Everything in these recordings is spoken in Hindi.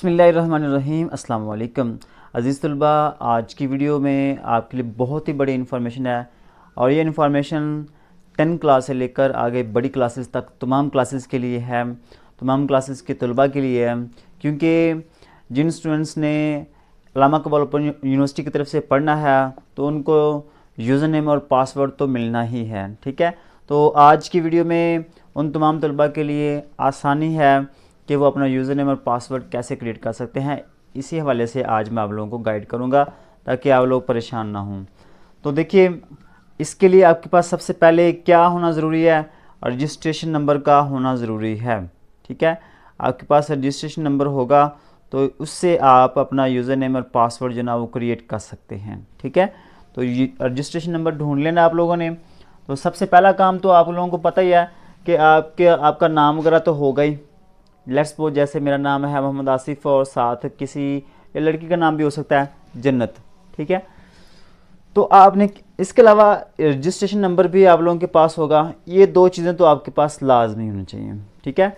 बिस्मिल्लाहिर्रहमानिर्रहीम अस्सलाम वालेकुम अज़ीज़ तलबा। आज की वीडियो में आपके लिए बहुत ही बड़ी इन्फॉर्मेशन है और ये इन्फॉर्मेशन 10 क्लास से लेकर आगे बड़ी क्लासेस तक तमाम क्लासेस के लिए है, तमाम क्लासेस के तलबा के लिए है। क्योंकि जिन स्टूडेंट्स ने अल्लामा इक़बाल ओपन यूनिवर्सिटी की तरफ से पढ़ना है तो उनको यूज़र नेम और पासवर्ड तो मिलना ही है, ठीक है। तो आज की वीडियो में उन तमाम तलबा के लिए आसानी है कि वो अपना यूज़र नेम और पासवर्ड कैसे क्रिएट कर सकते हैं। इसी हवाले से आज मैं आप लोगों को गाइड करूंगा ताकि आप लोग परेशान ना हों। तो देखिए, इसके लिए आपके पास सबसे पहले क्या होना ज़रूरी है, रजिस्ट्रेशन नंबर का होना ज़रूरी है, ठीक है। आपके पास रजिस्ट्रेशन नंबर होगा तो उससे आप अपना यूज़र नेम और पासवर्ड जो ना वो क्रिएट कर सकते हैं, ठीक है। तो रजिस्ट्रेशन नंबर ढूंढ लेना आप लोगों ने। तो सबसे पहला काम तो आप लोगों को पता ही है कि आपका नाम वगैरह तो होगा ही। लेट्स सपोज जैसे मेरा नाम है मोहम्मद आसिफ और साथ किसी लड़की का नाम भी हो सकता है जन्नत, ठीक है। तो आपने इसके अलावा रजिस्ट्रेशन नंबर भी आप लोगों के पास होगा। ये दो चीज़ें तो आपके पास लाजमी होनी चाहिए, ठीक है,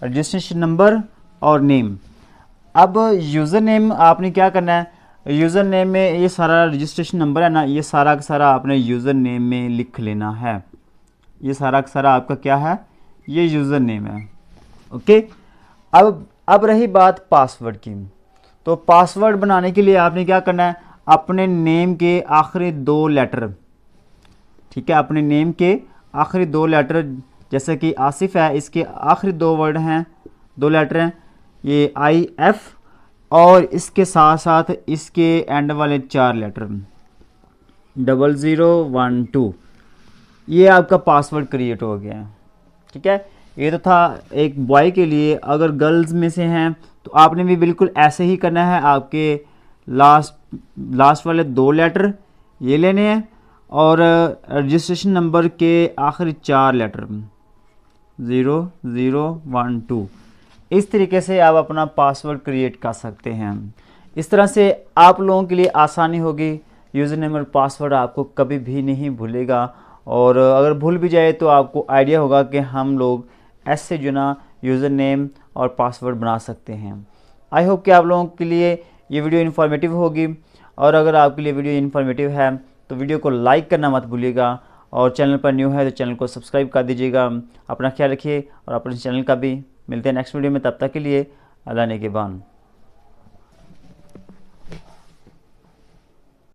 रजिस्ट्रेशन नंबर और नेम। अब यूज़र नेम आपने क्या करना है, यूज़र नेम में ये सारा रजिस्ट्रेशन नंबर है ना, ये सारा का सारा आपने यूज़र नेम में लिख लेना है। ये सारा का सारा आपका क्या है, ये यूज़र नेम है, ओके। अब रही बात पासवर्ड की। तो पासवर्ड बनाने के लिए आपने क्या करना है, अपने नेम के आखिरी 2 लेटर, ठीक है, अपने नेम के आखिरी 2 लेटर, जैसे कि आसिफ है इसके आखिरी 2 वर्ड हैं, 2 लेटर हैं, ये IF, और इसके साथ साथ इसके एंड वाले 4 लेटर 0012। ये आपका पासवर्ड क्रिएट हो गया है, ठीक है। ये तो था एक बॉय के लिए। अगर गर्ल्स में से हैं तो आपने भी बिल्कुल ऐसे ही करना है। आपके लास्ट वाले 2 लेटर ये लेने हैं और रजिस्ट्रेशन नंबर के आखिरी 4 लेटर 0012। इस तरीके से आप अपना पासवर्ड क्रिएट कर सकते हैं। इस तरह से आप लोगों के लिए आसानी होगी, यूज़र नेम और पासवर्ड आपको कभी भी नहीं भूलेगा। और अगर भूल भी जाए तो आपको आइडिया होगा कि हम लोग ऐसे जो ना यूज़र नेम और पासवर्ड बना सकते हैं। आई होप कि आप लोगों के लिए ये वीडियो इन्फॉर्मेटिव होगी। और अगर आपके लिए वीडियो इन्फॉर्मेटिव है तो वीडियो को लाइक करना मत भूलिएगा और चैनल पर न्यू है तो चैनल को सब्सक्राइब कर दीजिएगा। अपना ख्याल रखिए और अपने चैनल का भी। मिलते हैं नेक्स्ट वीडियो में, तब तक के लिए अल्लाह ने के बान।